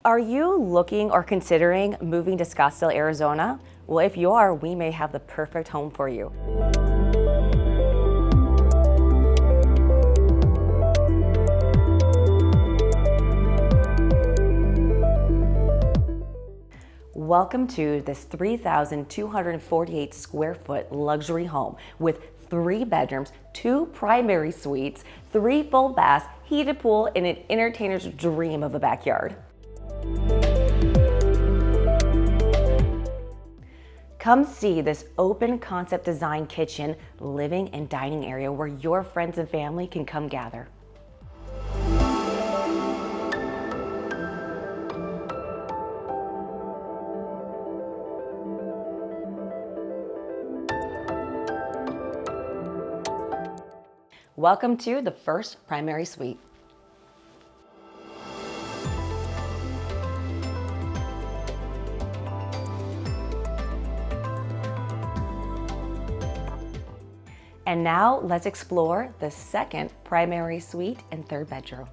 Are you looking or considering moving to Scottsdale, Arizona? Well, if you are, we may have the perfect home for you. Welcome to this 3,248 square foot luxury home with 3 bedrooms, 2 primary suites, 3 full baths, heated pool, and an entertainer's dream of a backyard. Come see this open concept design kitchen, living and dining area where your friends and family can come gather. Welcome to the first primary suite. And now let's explore the second primary suite and 3rd bedroom.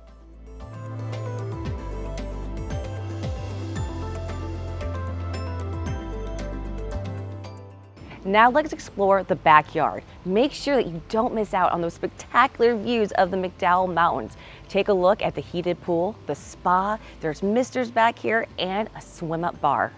Now let's explore the backyard. Make sure that you don't miss out on those spectacular views of the McDowell Mountains. Take a look at the heated pool, the spa, there's misters back here, and a swim-up bar.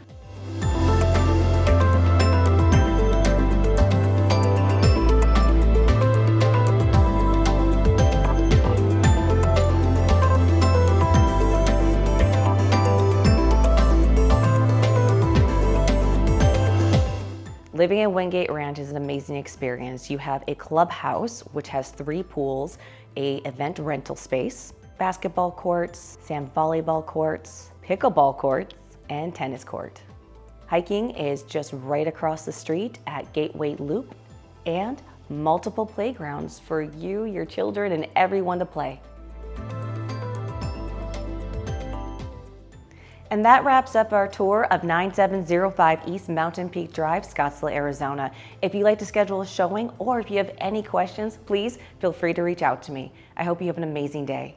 Living in Wingate Ranch is an amazing experience. You have a clubhouse, which has 3 pools, a event rental space, basketball courts, sand volleyball courts, pickleball courts, and tennis court. Hiking is just right across the street at Gateway Loop, and multiple playgrounds for you, your children, and everyone to play. And that wraps up our tour of 9705 East Mountain Peak Drive, Scottsdale, Arizona. If you'd like to schedule a showing or if you have any questions, please feel free to reach out to me. I hope you have an amazing day.